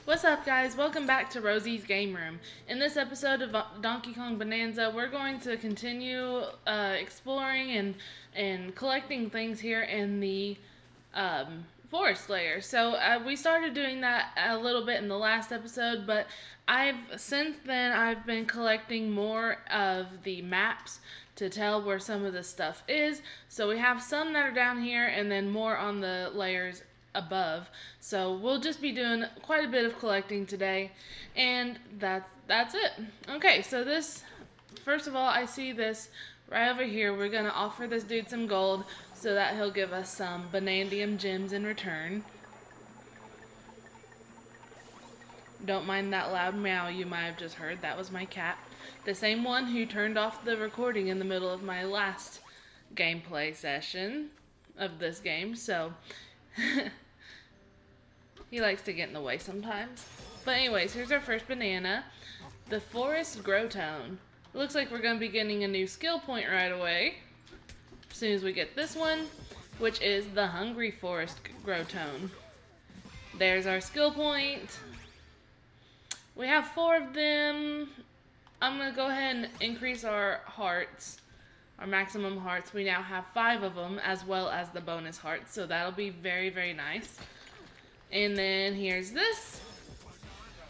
What's up, guys? Welcome back to Rosie's Game Room. In this episode of Donkey Kong Bonanza, we're going to continue exploring and collecting things here in the forest layer. So we started doing that a little bit in the last episode, but since then I've been collecting more of the maps to tell where some of the stuff is. So we have some that are down here, and then more on the layers above. So we'll just be doing quite a bit of collecting today, and that's it. Okay, so this, first of all, I see this right over here. We're gonna offer this dude some gold so that he'll give us some Banandium gems in return. Don't mind that loud meow you might have just heard. That was my cat. The same one who turned off the recording in the middle of my last gameplay session of this game, so he likes to get in the way sometimes. But anyways, here's our first banana. The Forest Growtone. Looks like we're going to be getting a new skill point right away. As soon as we get this one, which is the Hungry Forest Growtone. There's our skill point. We have 4 of them. I'm going to go ahead and increase our hearts. Our maximum hearts. We now have 5 of them, as well as the bonus hearts. So that'll be very, very nice. And then here's this,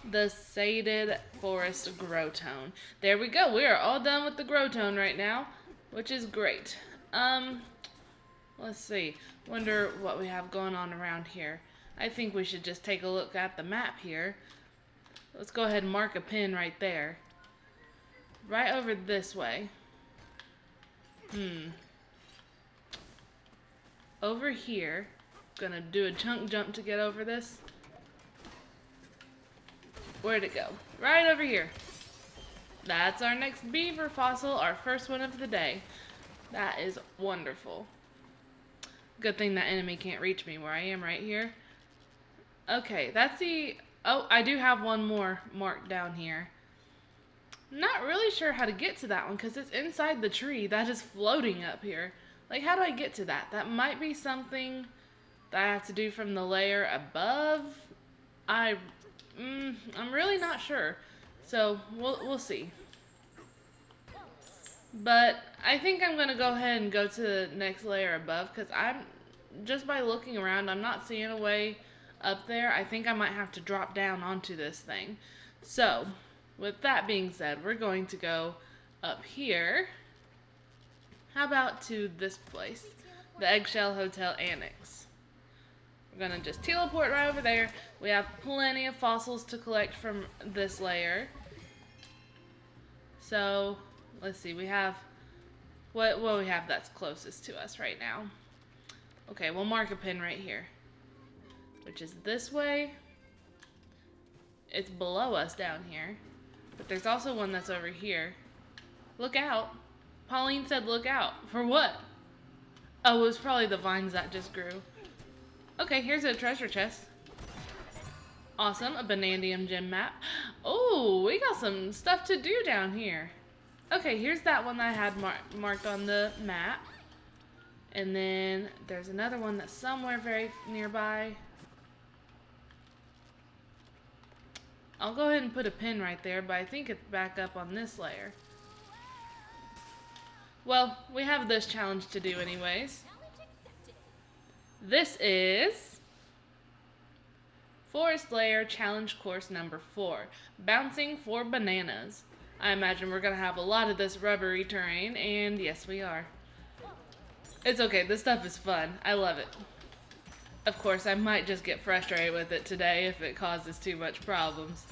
the Sated Forest Growtone. There we go. We are all done with the Growtone right now, which is great. Let's see. Wonder what we have going on around here. I think we should just take a look at the map here. Let's go ahead and mark a pin right there. Right over this way. Over here. Gonna do a chunk jump to get over this. Where'd it go? Right over here. That's our next beaver fossil, our first one of the day. That is wonderful. Good thing that enemy can't reach me where I am right here. Okay, that's the... Oh, I do have one more marked down here. Not really sure how to get to that one because it's inside the tree that is floating up here. Like, how do I get to that? That might be something that I have to do from the layer above. I'm really not sure. So we'll see. But I think I'm gonna go ahead and go to the next layer above because I'm just by looking around, I'm not seeing a way up there. I think I might have to drop down onto this thing. So with that being said, we're going to go up here. How about to this place, the Eggshell Hotel Annex. We're gonna just teleport right over there. We have plenty of fossils to collect from this layer. So let's see, we have what we have that's closest to us right now. Okay, we'll mark a pin right here, which is this way. It's below us down here, but there's also one that's over here. Look out. Pauline said look out. For what? Oh, it was probably the vines that just grew. Okay, here's a treasure chest. Awesome, a Banandium gem map. Oh, we got some stuff to do down here. Okay, here's that one that I had marked on the map. And then there's another one that's somewhere very nearby. I'll go ahead and put a pin right there, but I think it's back up on this layer. Well, we have this challenge to do anyways. This is Forest Layer Challenge Course number 4, Bouncing for Bananas. I imagine we're going to have a lot of this rubbery terrain, and yes, we are. It's okay, this stuff is fun. I love it. Of course, I might just get frustrated with it today if it causes too much problems.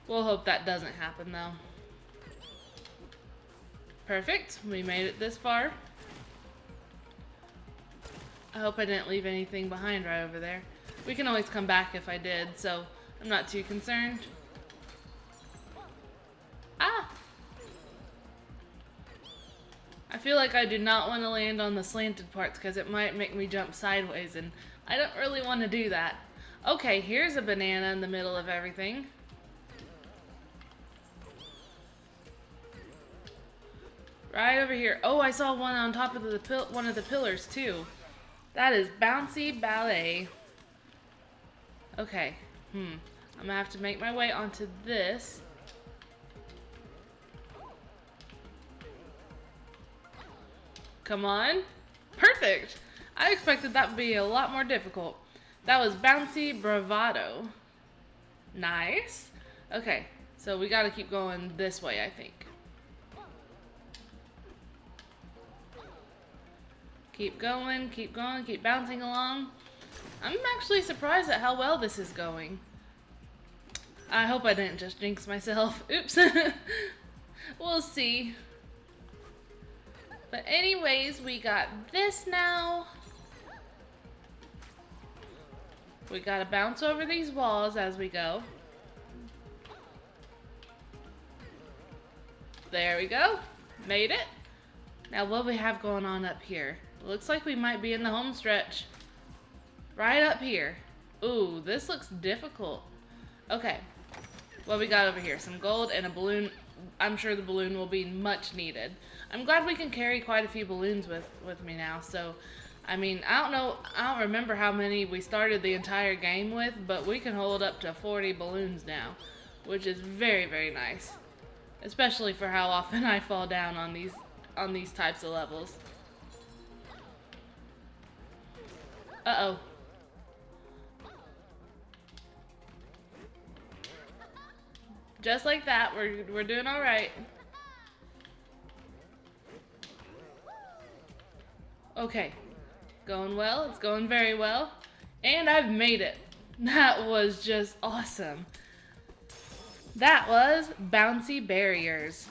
We'll hope that doesn't happen, though. Perfect, we made it this far. I hope I didn't leave anything behind right over there. We can always come back if I did, so I'm not too concerned. Ah! I feel like I do not want to land on the slanted parts because it might make me jump sideways, and I don't really want to do that. Okay, here's a banana in the middle of everything. Right over here. Oh, I saw one on top of one of the pillars too. That is Bouncy Ballet. Okay. I'm gonna have to make my way onto this. Come on. Perfect. I expected that would be a lot more difficult. That was Bouncy Bravado. Nice. Okay, so we gotta keep going this way, I think. Keep going, keep bouncing along. I'm actually surprised at how well this is going. I hope I didn't just jinx myself. Oops. We'll see. But anyways, we got this now. We gotta bounce over these walls as we go. There we go. Made it. Now what do we have going on up here? Looks like we might be in the home stretch. Right up here. Ooh, this looks difficult. Okay. What we got over here? Some gold and a balloon. I'm sure the balloon will be much needed. I'm glad we can carry quite a few balloons with me now. So, I mean, I don't remember how many we started the entire game with, but we can hold up to 40 balloons now, which is very, very nice. Especially for how often I fall down on these types of levels. Uh-oh. Just like that, we're doing all right. Okay. Going well. It's going very well. And I've made it. That was just awesome. That was Bouncy Barriers.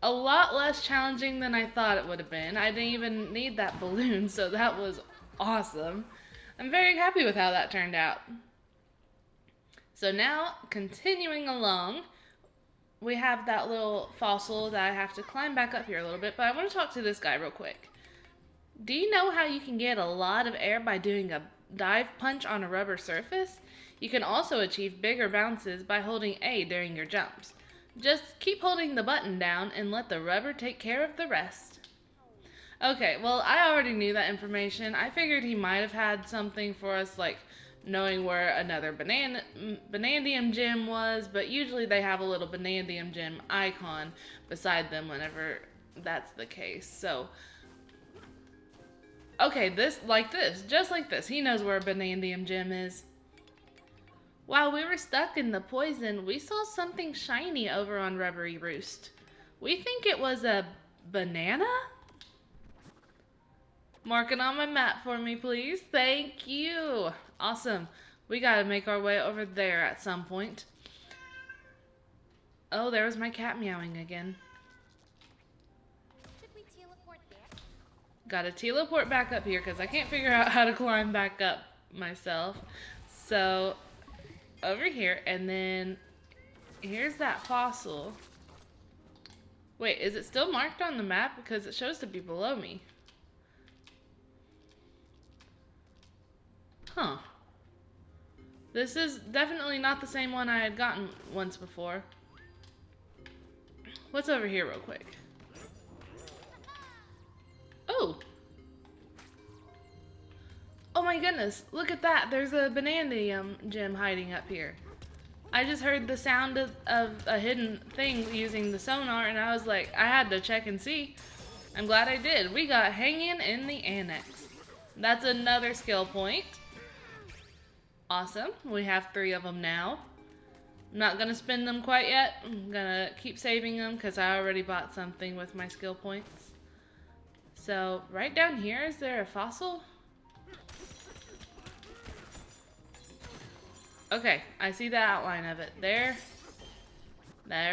A lot less challenging than I thought it would have been. I didn't even need that balloon, so that was awesome. I'm very happy with how that turned out. So now, continuing along, we have that little fossil that I have to climb back up here a little bit, but I want to talk to this guy real quick. Do you know how you can get a lot of air by doing a dive punch on a rubber surface? You can also achieve bigger bounces by holding A during your jumps. Just keep holding the button down and let the rubber take care of the rest. Okay, well, I already knew that information. I figured he might have had something for us, like knowing where another Banandium gem was, but usually they have a little Banandium gem icon beside them whenever that's the case. So, okay, just like this. He knows where a Banandium gem is. While we were stuck in the poison, we saw something shiny over on Rubbery Roost. We think it was a banana? Mark it on my map for me, please. Thank you. Awesome. We gotta make our way over there at some point. Oh, there was my cat meowing again. Should we teleport there? Gotta teleport back up here because I can't figure out how to climb back up myself. So, over here, and then here's that fossil. Wait, is it still marked on the map? Because it shows to be below me. Huh. This is definitely not the same one I had gotten once before. What's over here real quick? Oh! Oh my goodness, look at that. There's a Banandium gem hiding up here. I just heard the sound of a hidden thing using the sonar, and I was like, I had to check and see. I'm glad I did. We got hanging in the annex. That's another skill point. Awesome. We have 3 of them now. I'm not going to spend them quite yet. I'm going to keep saving them because I already bought something with my skill points. So, right down here, is there a fossil? Okay, I see the outline of it. There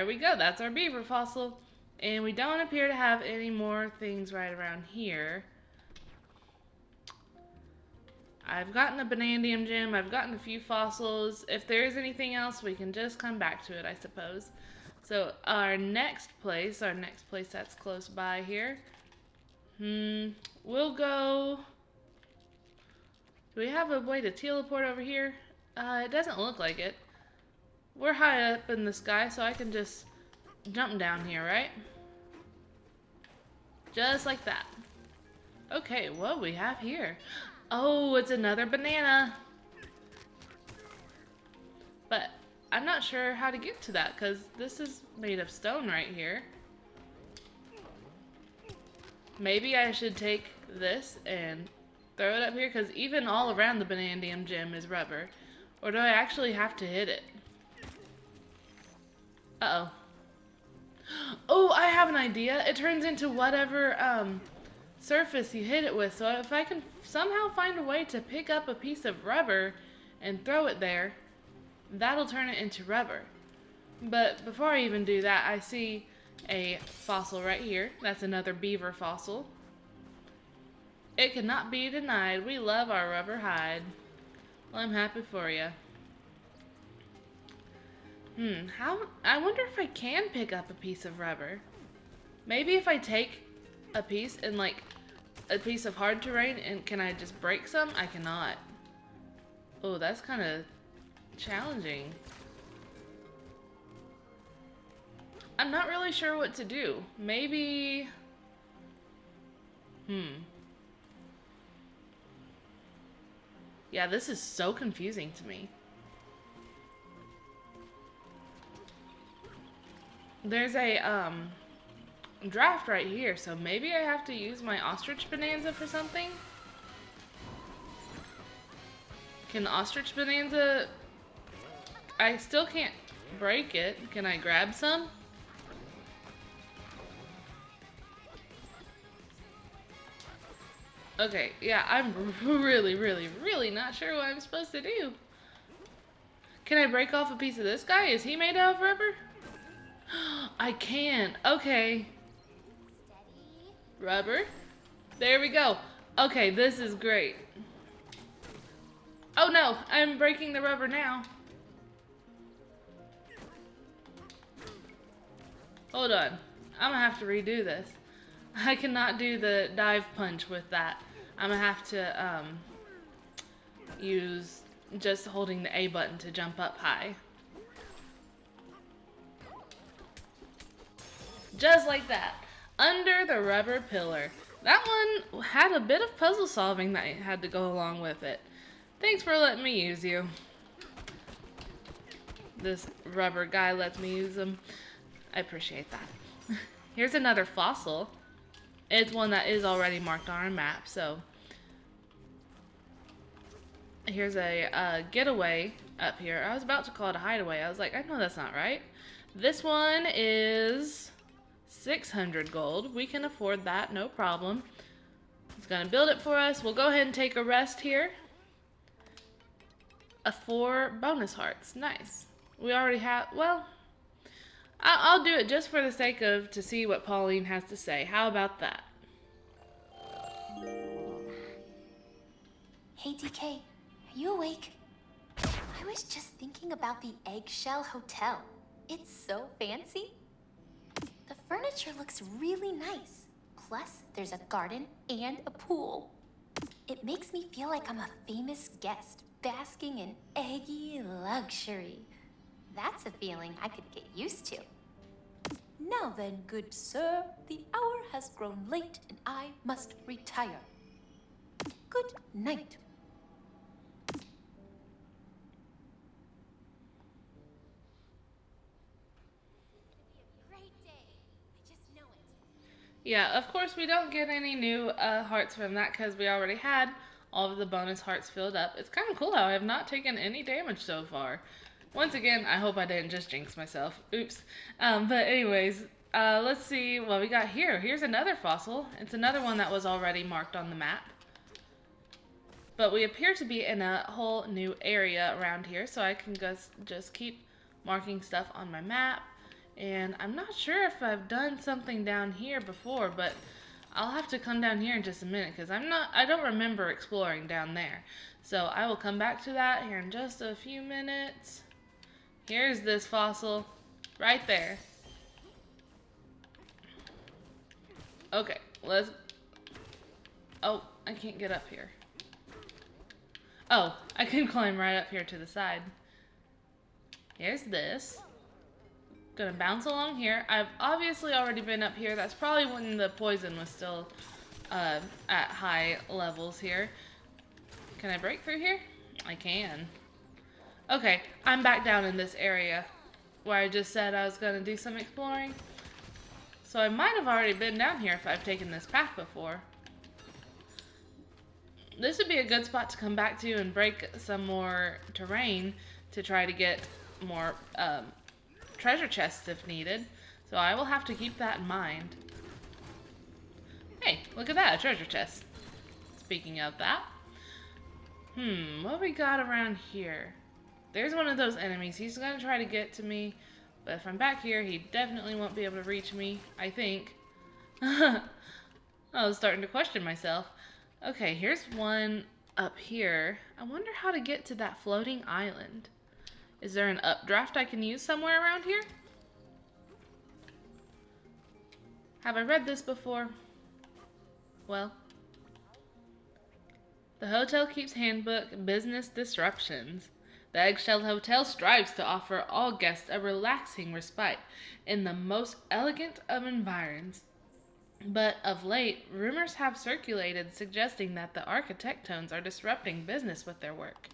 we go. That's our beaver fossil. And we don't appear to have any more things right around here. I've gotten a Banandium gem. I've gotten a few fossils. If there is anything else, we can just come back to it, I suppose. So our next place that's close by here. We'll go... Do we have a way to teleport over here? It doesn't look like it. We're high up in the sky, so I can just jump down here, right? Just like that. Okay, what do we have here? Oh, it's another banana. But I'm not sure how to get to that because this is made of stone right here. Maybe I should take this and throw it up here because even all around the Banandium gem is rubber. Or do I actually have to hit it? Uh-oh. Oh, I have an idea. It turns into whatever surface you hit it with. So if I can somehow find a way to pick up a piece of rubber and throw it there, that'll turn it into rubber. But before I even do that, I see a fossil right here. That's another beaver fossil. It cannot be denied. We love our rubber hide. Well, I'm happy for you. I wonder if I can pick up a piece of rubber. Maybe if I take a piece and like a piece of hard terrain and can I just break some? I cannot. Oh, that's kind of challenging. I'm not really sure what to do. Maybe... Yeah, this is so confusing to me. There's a draft right here, so maybe I have to use my ostrich bonanza for something? Can ostrich bonanza... I still can't break it. Can I grab some? Okay, yeah, I'm really not sure what I'm supposed to do. Can I break off a piece of this guy? Is he made out of rubber? I can. Okay. Rubber. There we go. Okay, this is great. Oh no, I'm breaking the rubber now. Hold on. I'm gonna have to redo this. I cannot do the dive punch with that. I'm gonna have to use just holding the A button to jump up high. Just like that. Under the rubber pillar. That one had a bit of puzzle solving that had to go along with it. Thanks for letting me use you. This rubber guy lets me use them. I appreciate that. Here's another fossil. It's one that is already marked on our map, so... Here's a getaway up here. I was about to call it a hideaway. I was like, I know that's not right. This one is 600 gold. We can afford that, no problem. It's gonna build it for us. We'll go ahead and take a rest here. 4 bonus hearts. Nice. We already have, well, I'll do it just for the sake of to see what Pauline has to say. How about that? Hey DK, are you awake? I was just thinking about the Eggshell Hotel. It's so fancy. The furniture looks really nice. Plus, there's a garden and a pool. It makes me feel like I'm a famous guest, basking in eggy luxury. That's a feeling I could get used to. Now then, good sir, the hour has grown late and I must retire. Good night. Yeah, of course we don't get any new hearts from that because we already had all of the bonus hearts filled up. It's kind of cool how I have not taken any damage so far. Once again, I hope I didn't just jinx myself. Oops. But anyways, let's see what we got here. Here's another fossil. It's another one that was already marked on the map. But we appear to be in a whole new area around here, so I can just keep marking stuff on my map. And I'm not sure if I've done something down here before, but I'll have to come down here in just a minute because I don't remember exploring down there. So I will come back to that here in just a few minutes. Here's this fossil right there. Okay, oh, I can't get up here. Oh, I can climb right up here to the side. Here's this. Gonna bounce along here. I've obviously already been up here. That's probably when the poison was still at high levels here. Can I break through here? I can. Okay, I'm back down in this area where I just said I was going to do some exploring. So I might have already been down here if I've taken this path before. This would be a good spot to come back to and break some more terrain to try to get more treasure chests if needed. So I will have to keep that in mind. Hey, look at that, a treasure chest. Speaking of that. What we got around here? There's one of those enemies. He's going to try to get to me. But if I'm back here, he definitely won't be able to reach me, I think. I was starting to question myself. Okay, here's one up here. I wonder how to get to that floating island. Is there an updraft I can use somewhere around here? Have I read this before? Well, the hotel keeps handbook business disruptions. The Eggshell Hotel strives to offer all guests a relaxing respite in the most elegant of environs. But of late, rumors have circulated suggesting that the architectones are disrupting business with their work.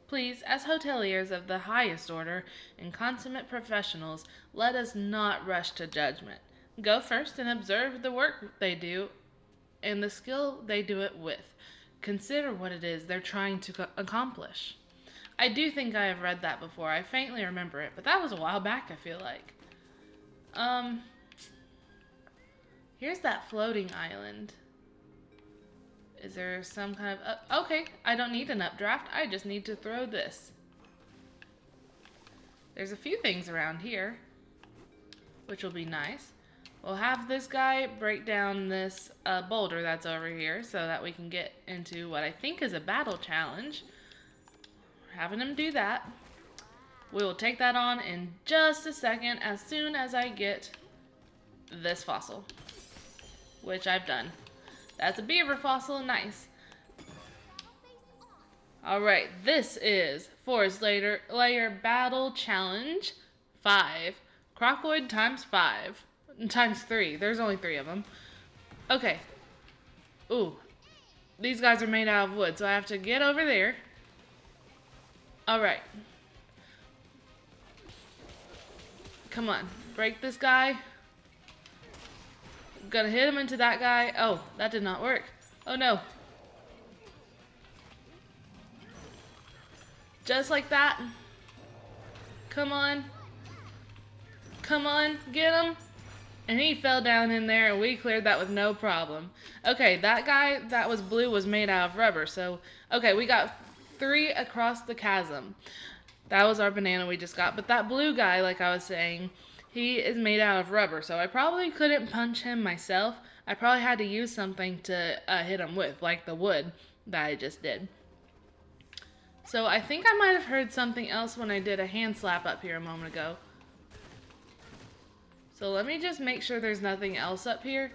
Please, as hoteliers of the highest order and consummate professionals, let us not rush to judgment. Go first and observe the work they do and the skill they do it with. Consider what it is they're trying to accomplish. I do think I have read that before. I faintly remember it, but that was a while back, I feel like. Here's that floating island. Is there some kind of... okay, I don't need an updraft. I just need to throw this. There's a few things around here, which will be nice. We'll have this guy break down this boulder that's over here so that we can get into what I think is a battle challenge. We're having him do that. We will take that on in just a second as soon as I get this fossil, which I've done. That's a beaver fossil, nice. Alright, this is Forest Layer Battle Challenge 5. Crocoid times 5. Times 3. There's only 3 of them. Okay. Ooh. These guys are made out of wood, so I have to get over there. Alright. Come on. Break this guy. Gonna hit him into that guy. Oh, that did not work. Oh no. Just like that. Come on. Come on. Get him. And he fell down in there and we cleared that with no problem. Okay, that guy that was blue was made out of rubber. So, okay, we got 3 across the chasm. That was our banana we just got. But that blue guy, like I was saying, he is made out of rubber. So I probably couldn't punch him myself. I probably had to use something to hit him with, like the wood that I just did. So I think I might have heard something else when I did a hand slap up here a moment ago. So let me just make sure there's nothing else up here.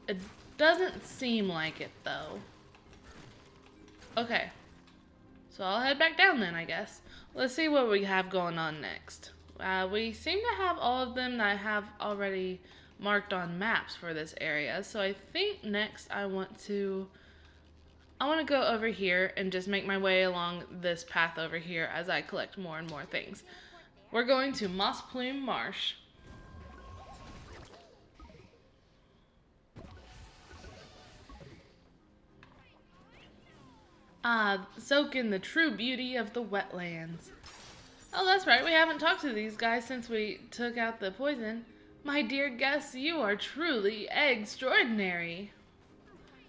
It doesn't seem like it though. Okay. So I'll head back down then, I guess. Let's see what we have going on next. We seem to have all of them that I have already marked on maps for this area. So I think next I want to go over here and just make my way along this path over here as I collect more and more things. We're going to Moss Plume Marsh. Soak in the true beauty of the wetlands. Oh, that's right, we haven't talked to these guys since we took out the poison. My dear guests, you are truly extraordinary.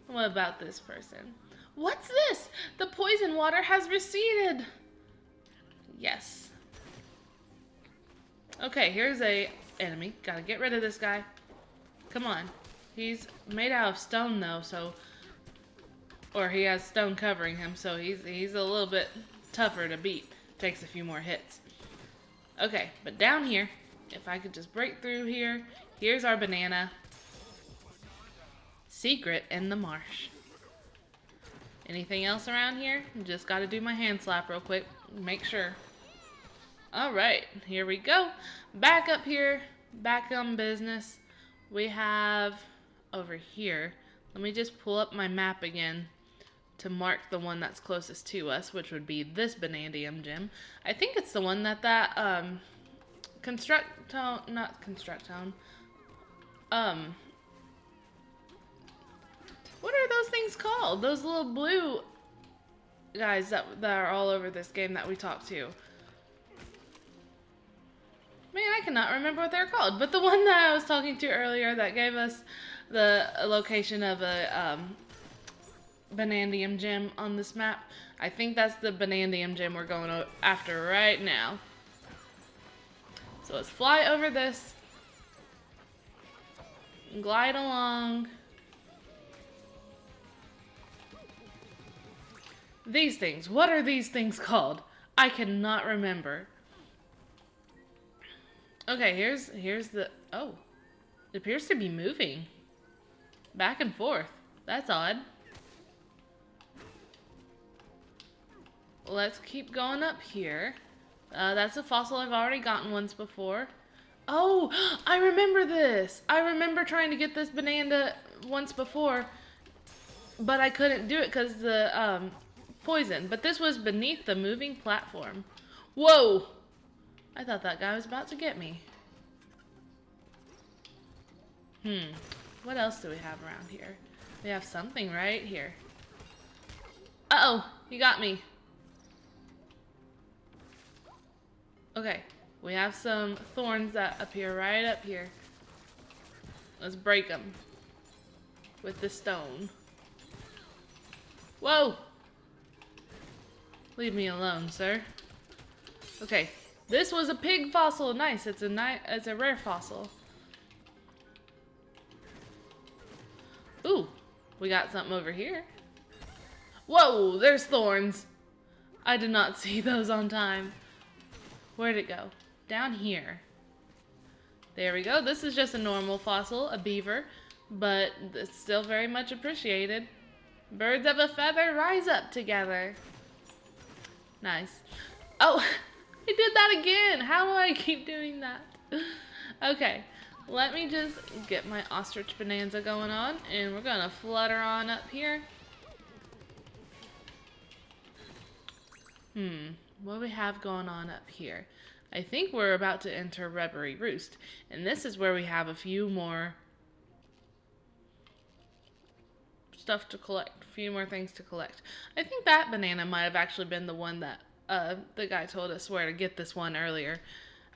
What about this person? What's this? The poison water has receded. Yes. Okay, here's a enemy. Gotta get rid of this guy. Come on. He's made out of stone though, so... or he has stone covering him, so he's a little bit tougher to beat. Takes a few more hits. Okay, but down here, if I could just break through here, here's our banana. Secret in the marsh. Anything else around here? Just gotta do my hand slap real quick. Make sure. Alright, here we go. Back up here. Back on business. We have over here. Let me just pull up my map again to mark the one that's closest to us, which would be this Banandium gym. I think it's the one that not Construct Town. What are those things called? Those little blue guys that are all over this game that we talked to. Man, I cannot remember what they're called. But the one that I was talking to earlier that gave us the location of a Banandium gym on this map, I think that's the Banandium gym we're going after right now. So let's fly over this. Glide along. These things. What are these things called? I cannot remember. Okay, here's the... Oh. It appears to be moving. Back and forth. That's odd. Let's keep going up here. That's a fossil I've already gotten once before. Oh, I remember this. I remember trying to get this banana once before, but I couldn't do it because the poison. But this was beneath the moving platform. Whoa! I thought that guy was about to get me. What else do we have around here? We have something right here. Uh-oh, he got me. Okay, we have some thorns that appear right up here. Let's break them with the stone. Whoa! Leave me alone, sir. Okay, this was a pig fossil. Nice. It's a rare fossil. Ooh, we got something over here. Whoa, there's thorns. I did not see those on time. Where'd it go? Down here. There we go. This is just a normal fossil, a beaver, but it's still very much appreciated. Birds of a feather rise up together. Nice. Oh, I did that again. How do I keep doing that? Okay, let me just get my ostrich bonanza going on, and we're gonna flutter on up here. What do we have going on up here? I think we're about to enter Reverie Roost, and this is where we have a few more stuff to collect, a few more things to collect. I think that banana might have actually been the one that the guy told us where to get this one earlier.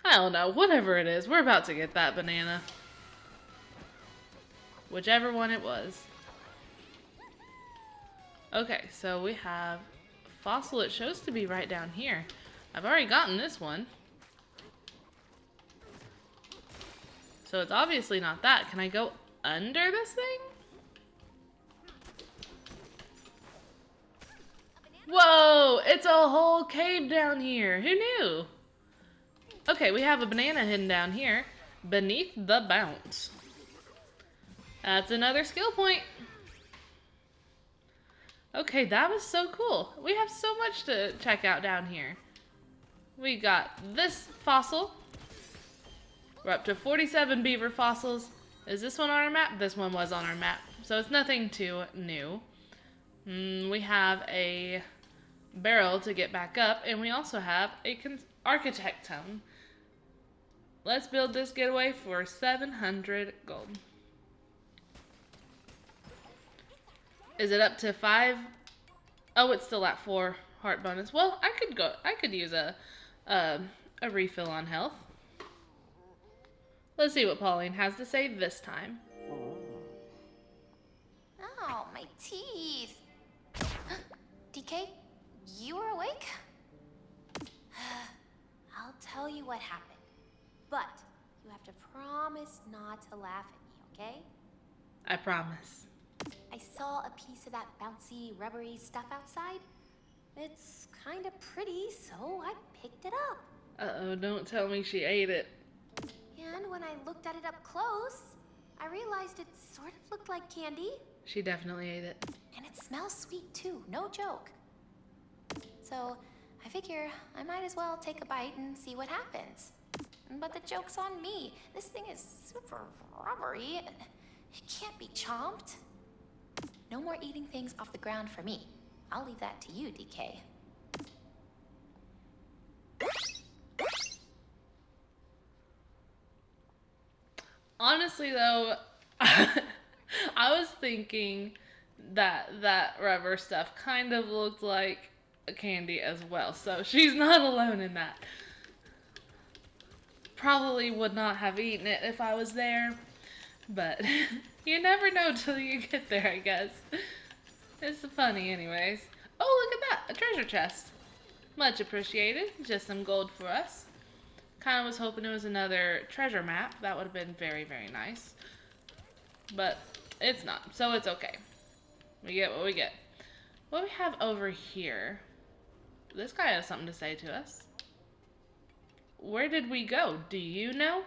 I don't know, whatever it is, we're about to get that banana. Whichever one it was. Okay, so we have fossil. It shows to be right down here. I've already gotten this one. So it's obviously not that. Can I go under this thing? Whoa! It's a whole cave down here. Who knew? Okay, we have a banana hidden down here beneath the bounce. That's another skill point. Okay, that was so cool. We have so much to check out down here. We got this fossil. We're up to 47 beaver fossils. Is this one on our map? This one was on our map, so it's nothing too new. We have a barrel to get back up, and we also have a architect tome. Let's build this getaway for 700 gold. Is it up to 5? Oh, it's still at 4 heart bonus. Well, I could use a refill on health. Let's see what Pauline has to say this time. Oh, my teeth. DK, you were awake? I'll tell you what happened, but you have to promise not to laugh at me, okay? I promise. I saw a piece of that bouncy, rubbery stuff outside. It's kind of pretty, so I picked it up. Uh-oh, don't tell me she ate it. And when I looked at it up close, I realized it sort of looked like candy. She definitely ate it. And it smells sweet too, no joke. So I figure I might as well take a bite and see what happens. But the joke's on me. This thing is super rubbery. It can't be chomped. more eating things off the ground for me. I'll leave that to you, DK. Honestly, though, I was thinking that rubber stuff kind of looked like a candy as well. So she's not alone in that. Probably would not have eaten it if I was there, but you never know till you get there, I guess. It's funny anyways. Oh, look at that, a treasure chest. Much appreciated, just some gold for us. Kind of was hoping it was another treasure map. That would have been very, very nice. But it's not, so it's okay. We get what we get. What do we have over here? This guy has something to say to us. Where did we go? Do you know?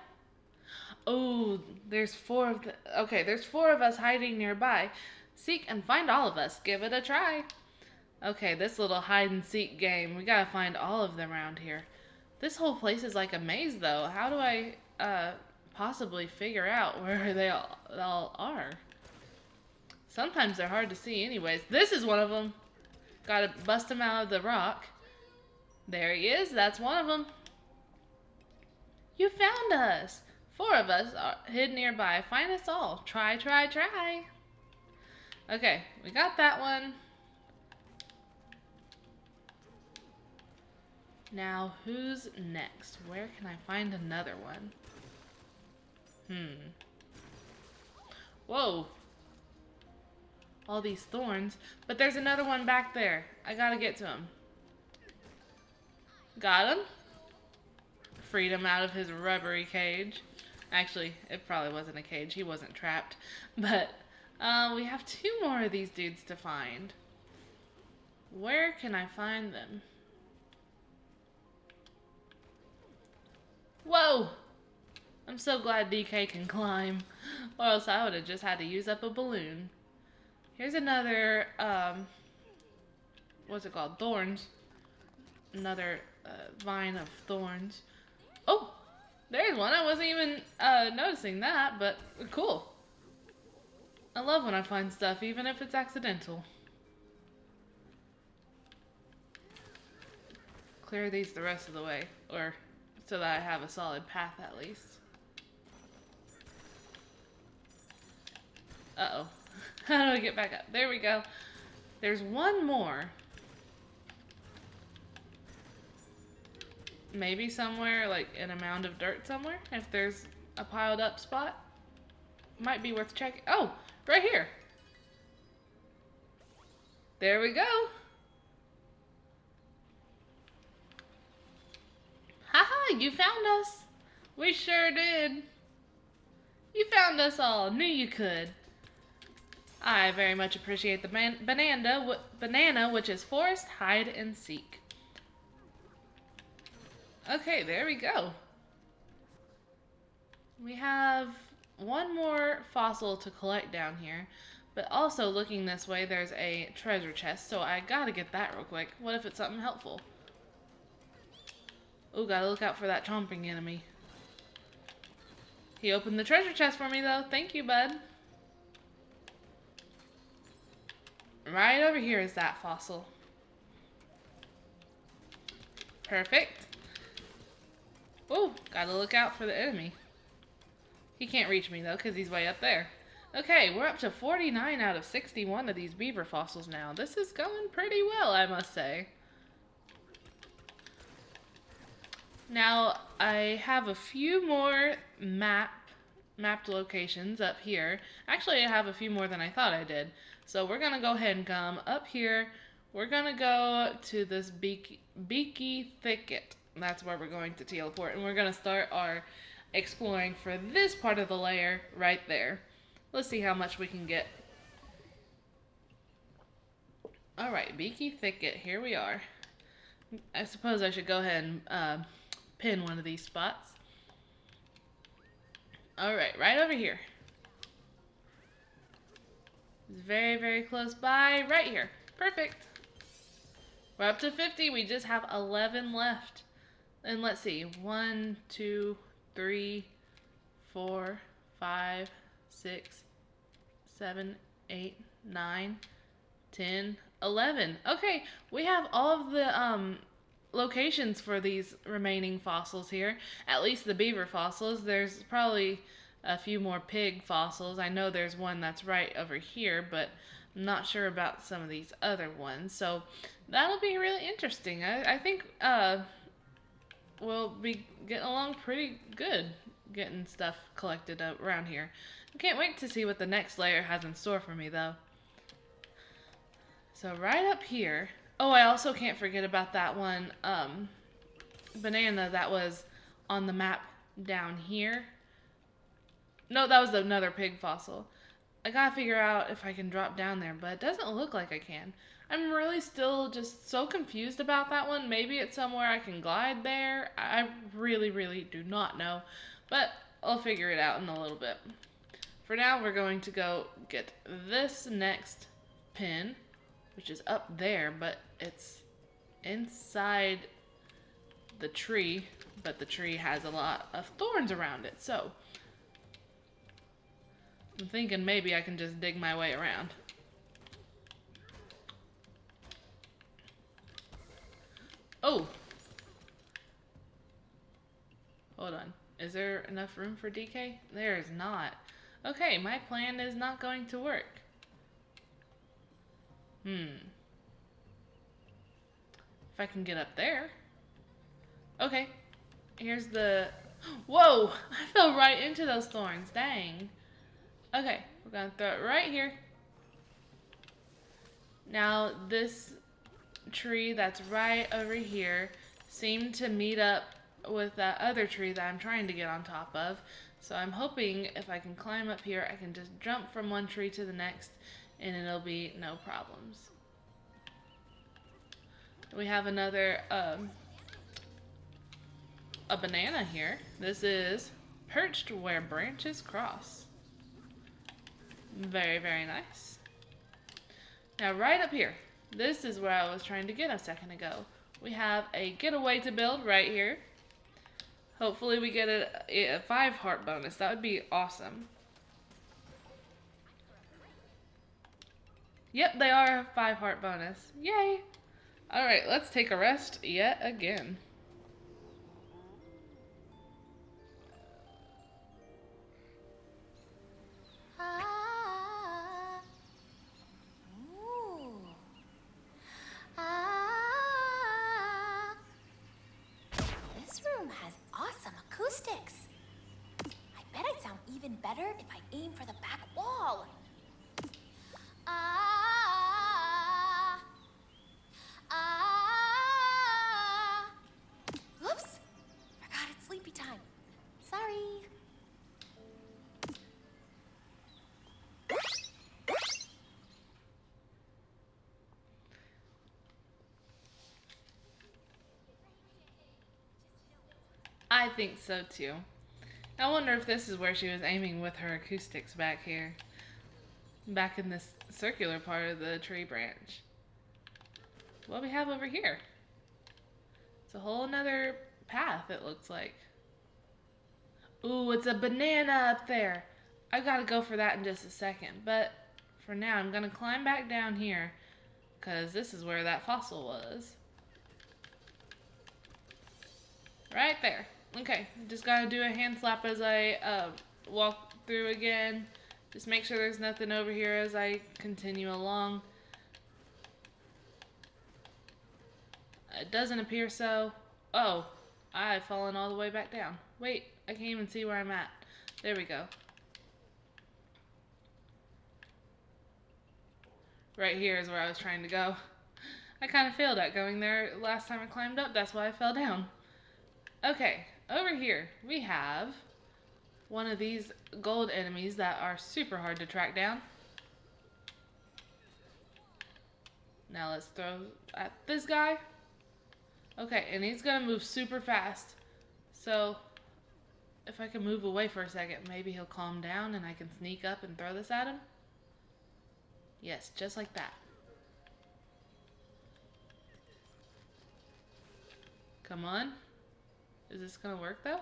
Oh, there's four of the... Okay, there's four of us hiding nearby. Seek and find all of us. Give it a try. Okay, this little hide and seek game. We gotta find all of them around here. This whole place is like a maze, though. How do I possibly figure out where they all are? Sometimes they're hard to see anyways. This is one of them. Gotta bust him out of the rock. There he is. That's one of them. You found us. Four of us are hid nearby. Find us all. Try, try, try. Okay, we got that one. Now, who's next? Where can I find another one? Whoa. All these thorns. But there's another one back there. I gotta get to him. Got him. Freed him out of his rubbery cage. Actually, it probably wasn't a cage. He wasn't trapped. But we have two more of these dudes to find. Where can I find them? Whoa! I'm so glad DK can climb. Or else I would have just had to use up a balloon. Here's another, what's it called? Thorns. Another vine of thorns. Oh! There's one. I wasn't even noticing that, but cool. I love when I find stuff, even if it's accidental. Clear these the rest of the way, or so that I have a solid path at least. Uh-oh. How do I get back up? There we go. There's one more. Maybe somewhere, like in a mound of dirt somewhere, if there's a piled up spot. Might be worth checking. Oh, right here. There we go. Haha, you found us. We sure did. You found us all. Knew you could. I very much appreciate the banana, which is forest, hide, and seek. Okay, there we go. We have one more fossil to collect down here, but also looking this way, there's a treasure chest, so I gotta get that real quick. What if it's something helpful? Oh, gotta look out for that chomping enemy. He opened the treasure chest for me, though. Thank you, bud. Right over here is that fossil. Perfect. Oh, gotta look out for the enemy. He can't reach me, though, because he's way up there. Okay, we're up to 49 out of 61 of these beaver fossils now. This is going pretty well, I must say. Now, I have a few more mapped locations up here. Actually, I have a few more than I thought I did. So we're going to go ahead and come up here. We're going to go to this beaky thicket. That's where we're going to teleport. And we're going to start our exploring for this part of the layer right there. Let's see how much we can get. Alright, beaky thicket. Here we are. I suppose I should go ahead and pin one of these spots. Alright, right over here. It's very, very close by. Right here. Perfect. We're up to 50. We just have 11 left. And let's see. 1, 2, 3, 4, 5, 6, 7, 8, 9, 10, 11. Okay, we have all of the locations for these remaining fossils here. At least the beaver fossils. There's probably a few more pig fossils. I know there's one that's right over here, but I'm not sure about some of these other ones. So that'll be really interesting. I think we'll be getting along pretty good getting stuff collected around here. I can't wait to see what the next layer has in store for me, though. So right up here. Oh, I also can't forget about that one banana that was on the map down here. No, that was another pig fossil. I gotta figure out if I can drop down there, but it doesn't look like I can. I'm really still just so confused about that one. Maybe it's somewhere I can glide there. I really, really do not know, but I'll figure it out in a little bit. For now, we're going to go get this next pin, which is up there, but it's inside the tree, but the tree has a lot of thorns around it, so I'm thinking maybe I can just dig my way around. Oh! Hold on. Is there enough room for DK? There is not. Okay, my plan is not going to work. If I can get up there. Okay. Here's the... Whoa! I fell right into those thorns. Dang. Okay, we're gonna throw it right here. Now, this tree that's right over here seemed to meet up with that other tree that I'm trying to get on top of. So I'm hoping if I can climb up here, I can just jump from one tree to the next and it'll be no problems. We have another, a banana here. This is perched where branches cross. Very, very nice. Now right up here, this is where I was trying to get a second ago. We have a getaway to build right here. Hopefully we get a 5 heart bonus. That would be awesome. Yep, they are a 5 heart bonus. Yay! Alright, let's take a rest yet again. This room has awesome acoustics. I bet I'd sound even better if I aim for the back wall. Oops! Forgot it's sleepy time. Sorry. I think so too. I wonder if this is where she was aiming with her acoustics back here. Back in this circular part of the tree branch. What we have over here? It's a whole nother path, it looks like. Ooh, it's a banana up there. I gotta go for that in just a second. But for now, I'm gonna climb back down here because this is where that fossil was. Right there. Okay, just gotta do a hand slap as I walk through again. Just make sure there's nothing over here as I continue along. It doesn't appear so. Oh, I've fallen all the way back down. Wait, I can't even see where I'm at. There we go. Right here is where I was trying to go. I kind of failed at going there last time I climbed up. That's why I fell down. Okay, over here we have one of these gold enemies that are super hard to track down. Now let's throw at this guy. Okay, and he's gonna move super fast. So if I can move away for a second, maybe he'll calm down and I can sneak up and throw this at him. Yes, just like that. Come on. Is this gonna work though?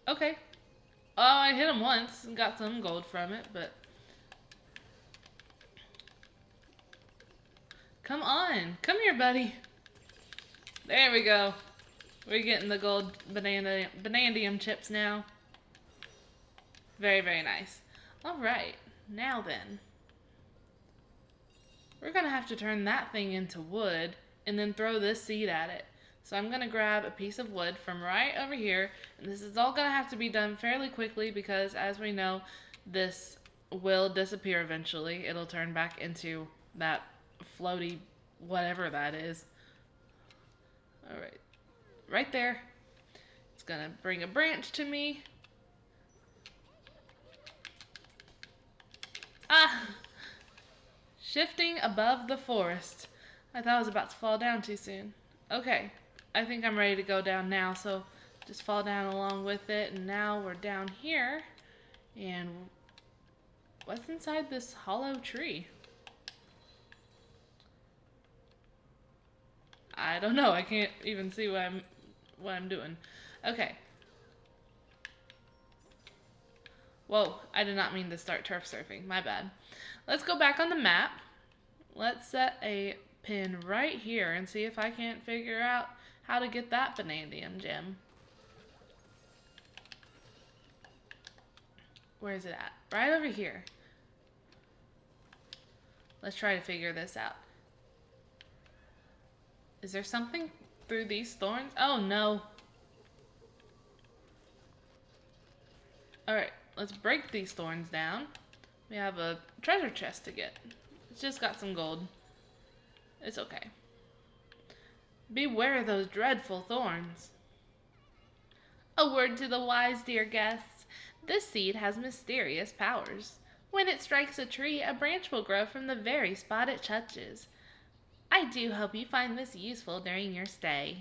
Okay. Oh, I hit him once and got some gold from it, but Come on. Come here, buddy. There we go. We're getting the gold Banandium chips now. Very, very nice. Alright, now then. We're gonna have to turn that thing into wood and then throw this seed at it. So I'm gonna grab a piece of wood from right over here, and this is all gonna have to be done fairly quickly because, as we know, this will disappear eventually. It'll turn back into that floaty whatever that is. Alright, right there. It's gonna bring a branch to me. Ah! Shifting above the forest. I thought I was about to fall down too soon. Okay, I think I'm ready to go down now, so just fall down along with it. And now we're down here. And what's inside this hollow tree? I don't know. I can't even see what I'm doing. Okay. Whoa, I did not mean to start turf surfing. My bad. Let's go back on the map. Let's set a pin right here and see if I can't figure out how to get that Banandium gem. Where is it at? Right over here. Let's try to figure this out. Is there something through these thorns? Oh no. Alright, let's break these thorns down. We have a treasure chest to get. It's just got some gold. It's okay. Beware those dreadful thorns. A word to the wise, dear guests. This seed has mysterious powers. When it strikes a tree, a branch will grow from the very spot it touches. I do hope you find this useful during your stay.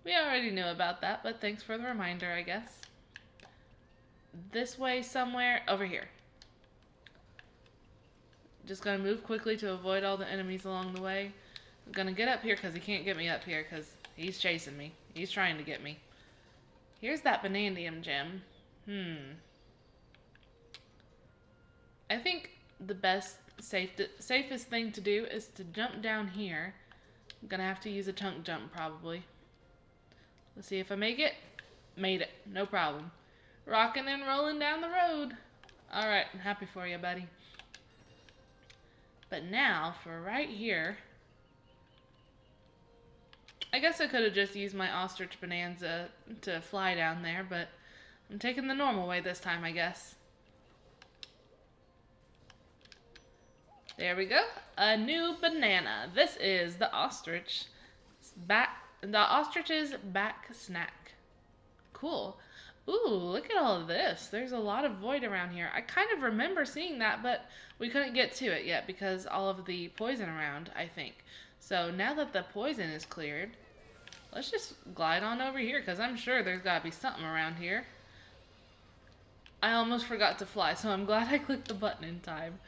We already knew about that, but thanks for the reminder, I guess. This way somewhere. Over here. Just gonna move quickly to avoid all the enemies along the way. I'm gonna get up here because he can't get me up here because he's chasing me. He's trying to get me. Here's that Banandium gem. I think the safest thing to do is to jump down here. I'm gonna have to use a chunk jump probably. Let's see if I make it. Made it. No problem. Rocking and rolling down the road. Alright, I'm happy for you, buddy. But now, for right here, I guess I could have just used my ostrich Bananza to fly down there, but I'm taking the normal way this time, I guess. There we go. A new banana. This is the ostrich's back snack. Cool. Ooh, look at all of this. There's a lot of void around here. I kind of remember seeing that, but we couldn't get to it yet because all of the poison around, I think. So now that the poison is cleared, let's just glide on over here because I'm sure there's got to be something around here. I almost forgot to fly, so I'm glad I clicked the button in time.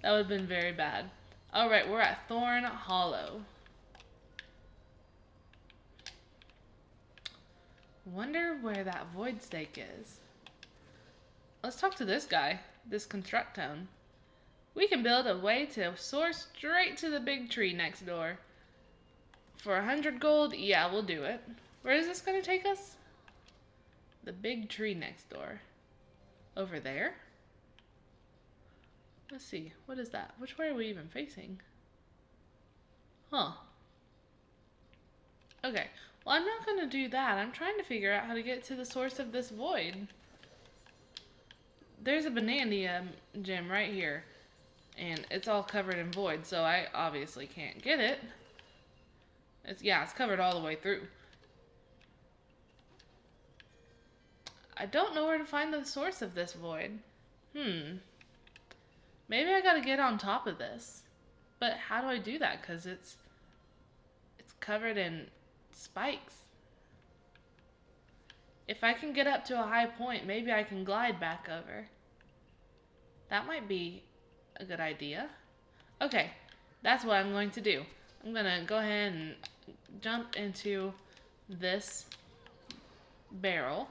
That would have been very bad. Alright, we're at Thorn Hollow. Wonder where that void stake is. Let's talk to this guy, this Constructone. We can build a way to soar straight to the big tree next door. For 100 gold, yeah, we'll do it. Where is this going to take us? The big tree next door. Over there? Let's see, what is that? Which way are we even facing? Huh. Okay, well I'm not going to do that. I'm trying to figure out how to get to the source of this void. There's a Banandium gem right here. And it's all covered in void, so I obviously can't get it. It's covered all the way through. I don't know where to find the source of this void. Maybe I gotta get on top of this. But how do I do that? Because it's covered in spikes. If I can get up to a high point, maybe I can glide back over. That might be a good idea. Okay, that's what I'm going to do. I'm gonna go ahead and jump into this barrel.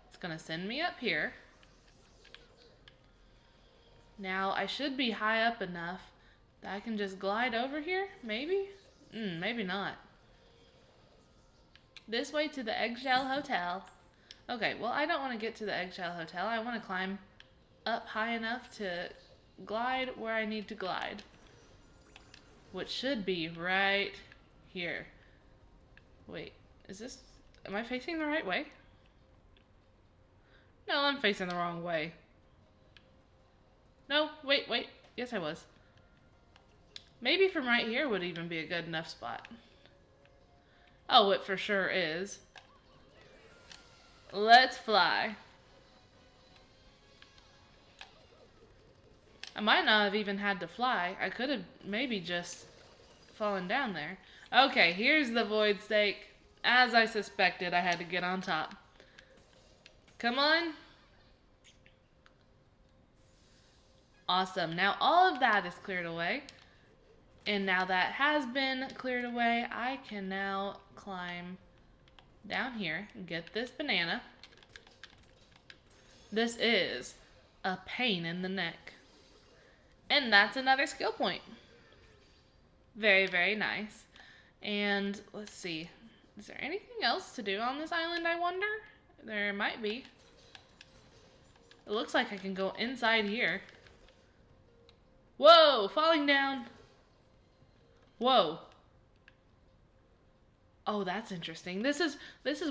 It's gonna send me up here. Now I should be high up enough I can just glide over here? Maybe? Maybe not. This way to the Eggshell Hotel. Okay, well, I don't want to get to the Eggshell Hotel. I want to climb up high enough to glide where I need to glide. Which should be right here. Wait, is this... Am I facing the right way? No, I'm facing the wrong way. No, wait. Yes, I was. Maybe from right here would even be a good enough spot. Oh, it for sure is. Let's fly. I might not have even had to fly. I could have maybe just fallen down there. Okay, here's the void stake. As I suspected, I had to get on top. Come on. Awesome. Now all of that is cleared away. And now that has been cleared away, I can now climb down here and get this banana. This is a pain in the neck. And that's another skill point. Very, very nice. And let's see. Is there anything else to do on this island, I wonder? There might be. It looks like I can go inside here. Whoa! Falling down. Whoa. Oh, that's interesting. This is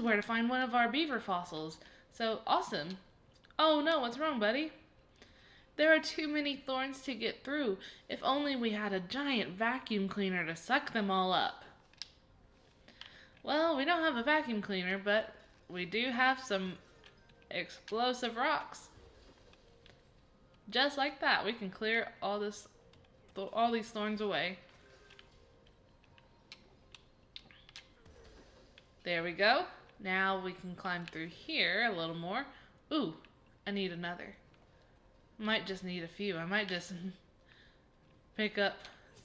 where to find one of our beaver fossils. So, awesome. Oh no, what's wrong, buddy? There are too many thorns to get through. If only we had a giant vacuum cleaner to suck them all up. Well, we don't have a vacuum cleaner, but we do have some explosive rocks. Just like that, we can clear all these thorns away. There we go. Now we can climb through here a little more. Ooh, I need another. Might just need a few. I might just pick up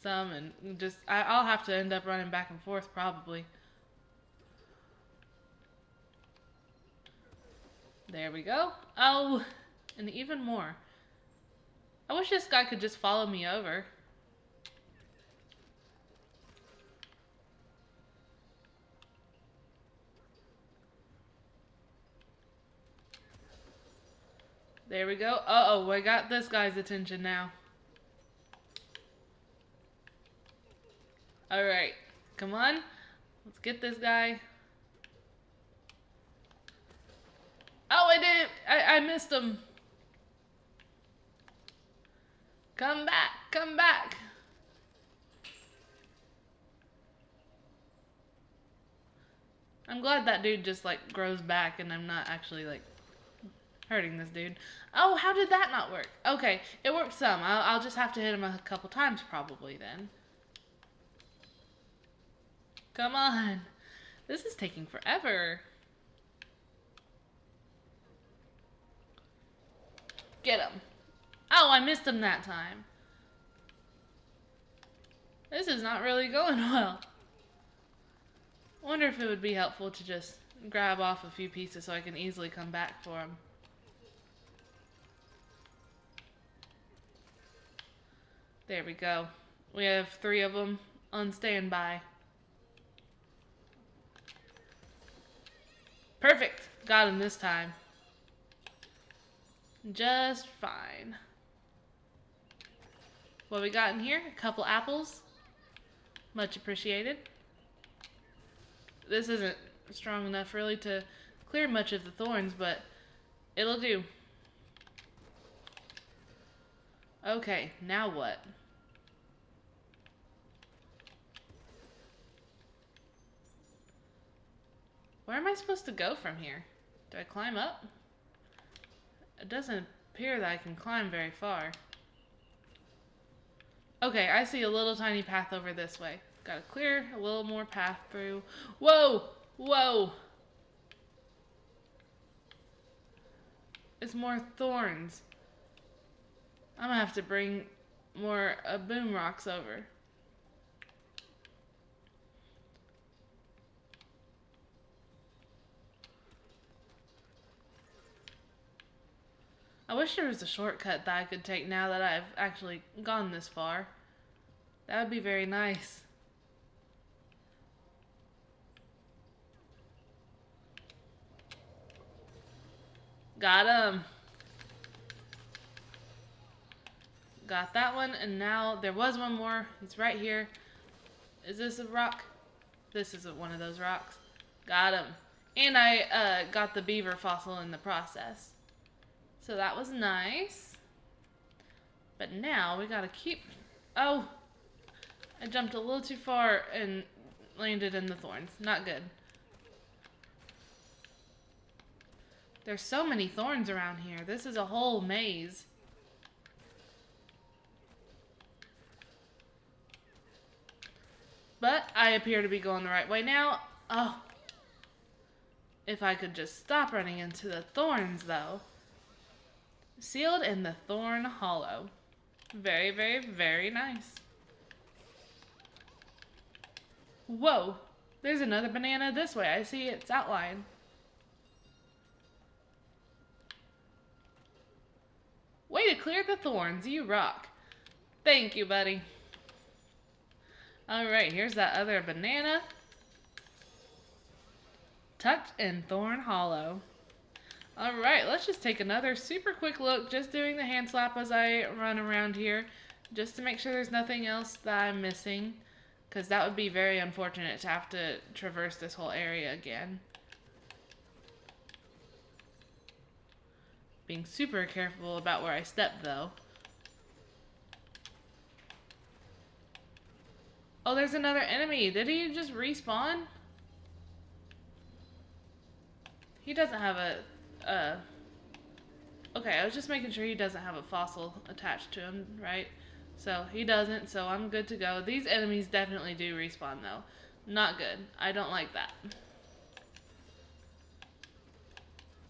some and just... I'll have to end up running back and forth probably. There we go. Oh, and even more. I wish this guy could just follow me over. There we go. Uh-oh, I got this guy's attention now. Alright, come on. Let's get this guy. Oh, I didn't. I missed him. Come back, come back. I'm glad that dude just like grows back and I'm not actually like hurting this dude. Oh, how did that not work? Okay, it worked some. I'll just have to hit him a couple times probably then. Come on. This is taking forever. Get him. Oh, I missed him that time. This is not really going well. Wonder if it would be helpful to just grab off a few pieces so I can easily come back for him. There we go. We have 3 of them on standby. Perfect. Got him this time. Just fine. What we got in here? A couple apples. Much appreciated. This isn't strong enough really to clear much of the thorns, but it'll do. Okay, now what? Where am I supposed to go from here? Do I climb up? It doesn't appear that I can climb very far. Okay, I see a little tiny path over this way. Gotta clear a little more path through. Whoa! Whoa! It's more thorns. I'm gonna have to bring more boom rocks over. I wish there was a shortcut that I could take now that I've actually gone this far. That would be very nice. Got him. Got that one, and now there was one more. He's right here. Is this a rock? This isn't one of those rocks. Got him. And I got the beaver fossil in the process. So that was nice. But now we gotta keep... Oh! I jumped a little too far and landed in the thorns. Not good. There's so many thorns around here. This is a whole maze. But I appear to be going the right way now. Oh. If I could just stop running into the thorns, though. Sealed in the thorn hollow. Very, very, very nice. Whoa. There's another banana this way. I see its outline. Way to clear the thorns. You rock. Thank you, buddy. Alright, here's that other banana. Tucked in Thorn Hollow. Alright, let's just take another super quick look, just doing the hand slap as I run around here, just to make sure there's nothing else that I'm missing, because that would be very unfortunate to have to traverse this whole area again. Being super careful about where I step, though. Oh, there's another enemy. Did he just respawn? He doesn't have a... Okay, I was just making sure he doesn't have a fossil attached to him, right? So, he doesn't, so I'm good to go. These enemies definitely do respawn, though. Not good. I don't like that.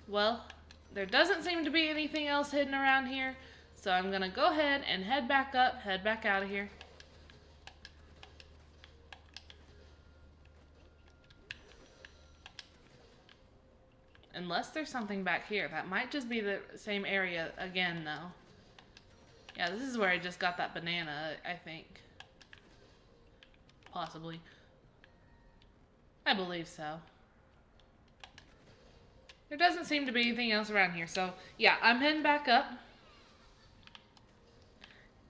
Well, there doesn't seem to be anything else hidden around here, so I'm gonna go ahead and head back up, head back out of here. Unless there's something back here. That might just be the same area again, though. Yeah, this is where I just got that banana, I think. Possibly. I believe so. There doesn't seem to be anything else around here, so yeah, I'm heading back up.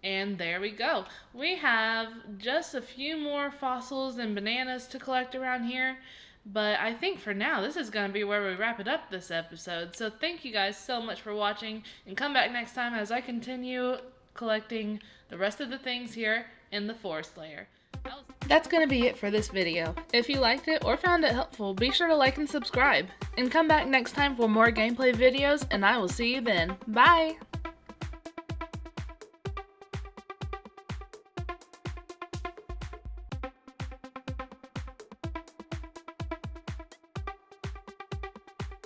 And there we go. We have just a few more fossils and bananas to collect around here. But I think for now, this is going to be where we wrap it up this episode. So thank you guys so much for watching. And come back next time as I continue collecting the rest of the things here in the forest layer. That's going to be it for this video. If you liked it or found it helpful, be sure to like and subscribe. And come back next time for more gameplay videos, and I will see you then. Bye!